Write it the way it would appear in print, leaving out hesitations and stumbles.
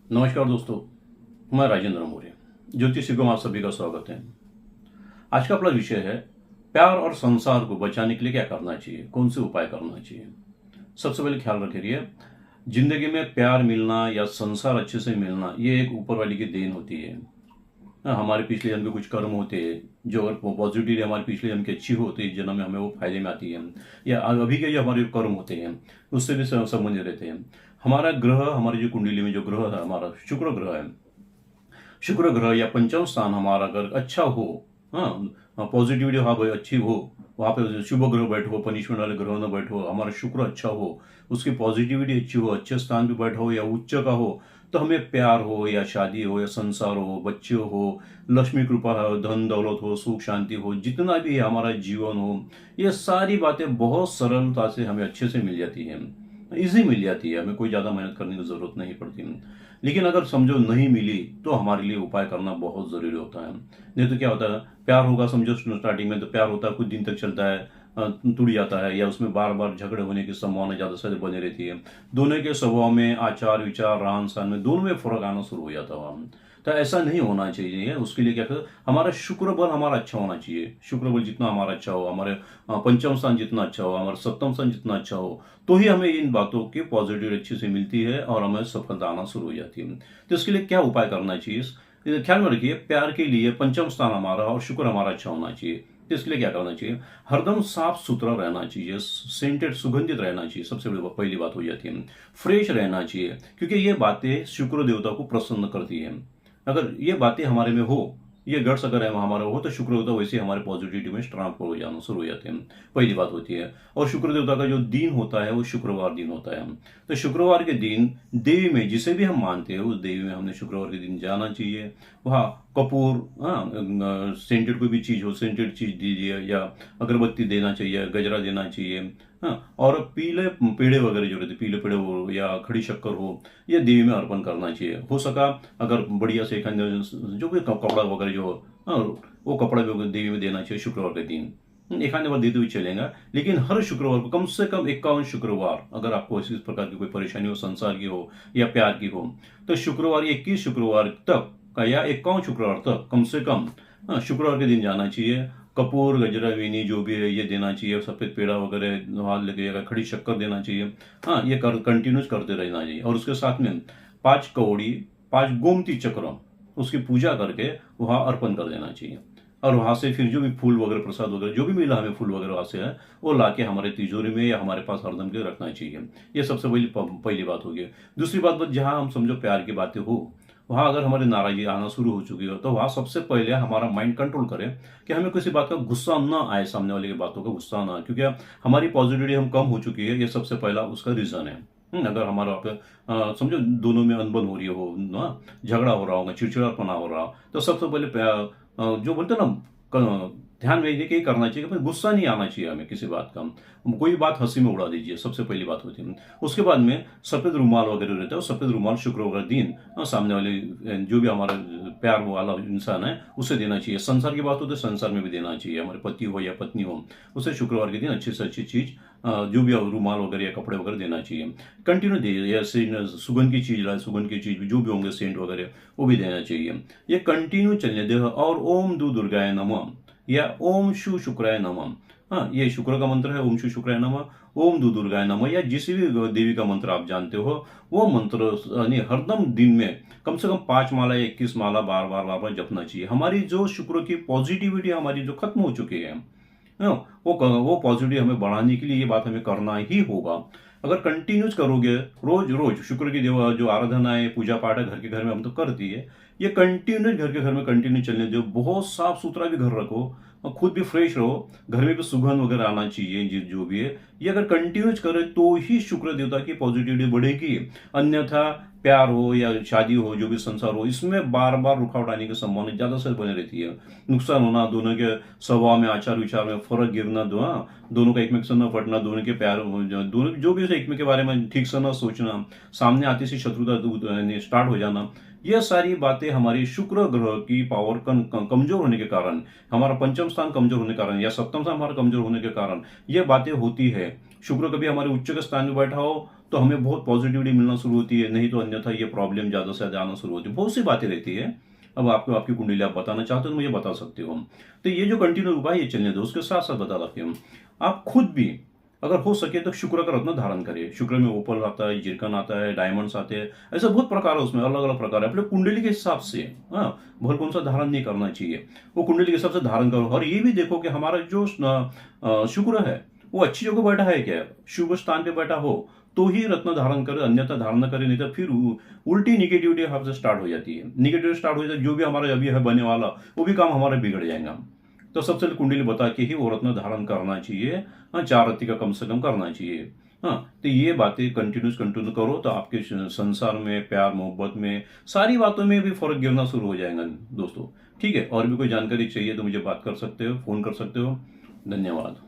नमस्कार दोस्तों, मैं राजेंद्र मौर्य। ज्योतिष में आप सभी का स्वागत है। आज का अपना विषय है प्यार और संसार को बचाने के लिए क्या करना चाहिए, कौन से उपाय करना चाहिए। सबसे पहले ख्याल रखिए, जिंदगी में प्यार मिलना या संसार अच्छे से मिलना ये एक ऊपर वाली की देन होती है। हमारे पिछले जन्म के कुछ कर्म होते हैं जो अगर पॉजिटिवली हमारे पिछले जन्म की अच्छी होती है, जन्म में हमें वो फायदे में आती है, या अभी के जो हमारे कर्म होते हैं उससे भी संबंधित रहते हैं। हमारा ग्रह, हमारी जो कुंडली में जो ग्रह है, हमारा शुक्र ग्रह है, शुक्र ग्रह या पंचम स्थान हमारा अगर अच्छा हो, हाँ पॉजिटिविटी वहाँ पर अच्छी हो, वहाँ पे शुभ ग्रह बैठो हो, पनिशमेंट वाले ग्रह न बैठो, हमारा शुक्र अच्छा हो, उसकी पॉजिटिविटी अच्छी हो, अच्छे स्थान पे बैठा हो या उच्च का हो, तो हमें प्यार हो या शादी हो या संसार हो, बच्चे हो, लक्ष्मी कृपा हो, धन दौलत हो, सुख शांति हो, जितना भी हमारा जीवन हो, ये सारी बातें बहुत सरलता से हमें अच्छे से मिल जाती हैं, इजी मिल जाती है, हमें कोई ज़्यादा मेहनत करने की ज़रूरत नहीं पड़ती। लेकिन अगर समझो नहीं मिली तो हमारे लिए उपाय करना बहुत ज़रूरी होता है। नहीं तो क्या होता है, प्यार होगा समझो स्टार्टिंग में तो प्यार होता है, कुछ दिन तक चलता है, टूट जाता है, या उसमें बार बार झगड़े होने की संभावना ज़्यादा से बनी रहती है। दोनों के स्वभाव में, आचार विचार, रहन सहन में, दोनों में फर्क आना शुरू हो जाता है। तो ऐसा नहीं होना चाहिए। उसके लिए क्या करें, हमारा शुक्र बल हमारा अच्छा होना चाहिए। शुक्र बल जितना हमारा अच्छा हो, हमारे पंचम स्थान जितना अच्छा हो, हमारा सप्तम स्थान जितना अच्छा हो, तो ही हमें इन बातों की पॉजिटिव अच्छे से मिलती है और हमें सफलता आना शुरू हो जाती है। तो इसके लिए क्या उपाय करना चाहिए, ख्याल में रखिए, प्यार के लिए पंचम स्थान हमारा और शुक्र हमारा अच्छा होना चाहिए। तो इसके लिए क्या करना चाहिए, हरदम साफ सुथरा रहना चाहिए, सेंटेड सुगंधित रहना चाहिए, सबसे बड़ी पहली बात हो जाती है। फ्रेश रहना चाहिए, क्योंकि ये बातें शुक्र देवता को प्रसन्न करती है। अगर ये बातें हमारे में हो, ये गट्स अगर है हमारा हो, तो शुक्र देवता वैसे हमारे पॉजिटिविटी में स्ट्रांग हो जाना शुरू हो जाते हैं, पहली बात होती है। और शुक्र देवता का जो दिन होता है वो शुक्रवार दिन होता है। तो शुक्रवार के दिन देवी में जिसे भी हम मानते हैं उस देवी में हमने शुक्रवार के दिन जाना चाहिए। वहाँ कपूर, सेंटेड कोई भी चीज़ हो, सेंटेड चीज़ दीजिए, या अगरबत्ती देना चाहिए, गजरा देना चाहिए, और पीले पेड़े वगैरह जो रहते, पीले पेड़े हो या खड़ी शक्कर हो, ये देवी में अर्पण करना चाहिए। हो सका अगर बढ़िया से जो भी कपड़ा वगैरह जो हो, वो कपड़ा भी देवी में देना चाहिए शुक्रवार के दिन। एक आधे बार देते हुए चलेगा, लेकिन हर शुक्रवार को कम से कम 51 शुक्रवार, अगर आपको इस प्रकार की कोई परेशानी हो, संसार की हो या प्यार की हो, तो शुक्रवार 21 शुक्रवार तक या 51 शुक्रवार तक कम से कम शुक्रवार के दिन जाना चाहिए। कपूर, गजरा, वीनी जो भी है ये देना चाहिए, सफ़ेद पेड़ा वगैरह हाथ लगेगा, खड़ी शक्कर देना चाहिए। ये कंटिन्यूस करते रहना चाहिए। और उसके साथ में 5 कौड़ी, 5 गोमती चक्र, उसकी पूजा करके वहाँ अर्पण कर देना चाहिए। और वहाँ से फिर जो भी फूल वगैरह, प्रसाद वगैरह जो भी मिला हमें, फूल वगैरह वहाँ से है, वो ला के हमारे तिजोरी में या हमारे पास हरदम के रखना चाहिए। ये सबसे पहली बात होगी। दूसरी बात, जहाँ हम समझो प्यार की बातें हो, वहाँ अगर हमारी नाराजगी आना शुरू हो चुकी हो, तो वहाँ सबसे पहले हमारा माइंड कंट्रोल करें कि हमें किसी बात का गुस्सा ना आए, सामने वाले की बातों का गुस्सा ना आए, क्योंकि हमारी पॉजिटिविटी हम कम हो चुकी है। ये सबसे पहला उसका रीज़न है। अगर हमारा समझो दोनों में अनबन हो रही हो ना, झगड़ा हो रहा होगा, चिड़चिड़ापना हो रहा, तो सबसे पहले जो बोलते हैं ना, ध्यान में ये करना चाहिए कि गुस्सा नहीं आना चाहिए हमें किसी बात का। कोई बात हंसी में उड़ा दीजिए, सबसे पहली बात होती है। उसके बाद में सफ़ेद रुमाल वगैरह रहता है, सफ़ेद रुमाल शुक्रवार दिन सामने वाले जो भी हमारा प्यार वाला इंसान है उसे देना चाहिए। संसार की बात हो तो संसार में भी देना चाहिए, हमारे पति हो या पत्नी हो, उसे शुक्रवार के दिन अच्छी से अच्छी चीज़, जो भी रुमाल वगैरह या कपड़े वगैरह देना चाहिए। कंटिन्यू दीजिए, या सुगंध की चीज़ लाए, सुगंध की चीज़ जो भी होंगे, सेंट वगैरह, वो भी देना चाहिए। ये कंटिन्यू चलने दे। और ओम दु दुर्गाय नमः या ओम शु शुक्राय नमः, ये शुक्र का मंत्र है, ओम शु शुक्राय नमः, ओम दु दुर्गाय नमः, या जिस भी देवी का मंत्र आप जानते हो वो मंत्र हरदम दिन में कम से कम 5 माला या 21 माला बार बार जपना चाहिए। हमारी जो शुक्र की पॉजिटिविटी हमारी जो खत्म हो चुकी है, वो पॉजिटिव हमें बढ़ाने के लिए ये बात हमें करना ही होगा। अगर कंटिन्यूस करोगे, रोज रोज शुक्र की जो आराधना है, पूजा पाठ है, घर में हम तो करती है, ये कंटिन्यूस घर में कंटिन्यू चलने दो। बहुत साफ सुथरा भी घर रखो और खुद भी फ्रेश रहो, घर में भी सुगंध वगैरह आना चाहिए, जो भी है ये अगर कंटिन्यूस करे तो ही शुक्र देवता की पॉजिटिविटी बढ़ेगी। अन्यथा प्यार हो या शादी हो, जो भी संसार हो, इसमें बार बार रुकावट आने की संभावना ज्यादा से बनी रहती है। नुकसान होना, दोनों के स्वभाव में, आचार विचार में फर्क गिरना, दोनों का एकमेक से न पटना, दोनों के प्यार, दोनों जो भी एकमेक के बारे में ठीक से न सोचना, सामने आती सी शत्रुता स्टार्ट हो जाना, ये सारी बातें हमारी शुक्र ग्रह की पावर कमजोर होने के कारण, हमारा पंचम स्थान कमजोर होने के कारण या सप्तम स्थान हमारा कमजोर होने के कारण ये बातें होती है। शुक्र कभी हमारे उच्च के स्थान में बैठा हो तो हमें बहुत पॉजिटिविटी मिलना शुरू होती है, नहीं तो अन्यथा ये प्रॉब्लम ज़्यादा से ज़्यादा आना शुरू होती है। बहुत सी बातें रहती है। अब आपको आपकी कुंडली आप बताना चाहते हो तो मुझे बता सकते हो। तो ये जो कंटिन्यू उपाय ये चलने दो, उसके साथ साथ बता रखे हम, आप खुद भी अगर हो सके तो शुक्र का रत्न धारण करिए। शुक्र में ओपल आता है, जिरकन आता है, डायमंड्स आते हैं, ऐसे बहुत प्रकार है उसमें, अलग अलग प्रकार है। अपने कुंडली के हिसाब से, हाँ, भर कौन सा धारण नहीं करना चाहिए, वो कुंडली के हिसाब से धारण करो। और ये भी देखो कि हमारा जो शुक्र है वो अच्छी जगह बैठा है क्या, शुभ स्थान पे बैठा हो तो ही रत्न धारण करे, अन्यथा धारण न करे, नहीं तो फिर उल्टी निगेटिविटी हमसे स्टार्ट हो जाती है। निगेटिविटी स्टार्ट हो जाती है, जो भी हमारा अभी है बने वाला वो भी काम हमारा बिगड़ जाएगा। तो सबसे पहले कुंडली बता के ही वो रत्न धारण करना चाहिए। हाँ, 4 रत्ती का कम से कम करना चाहिए। हाँ, तो ये बातें कंटिन्यू करो तो आपके संसार में, प्यार मोहब्बत में, सारी बातों में भी फर्क गिरना शुरू हो जाएगा दोस्तों। ठीक है, और भी कोई जानकारी चाहिए तो मुझे बात कर सकते हो, फोन कर सकते हो। धन्यवाद।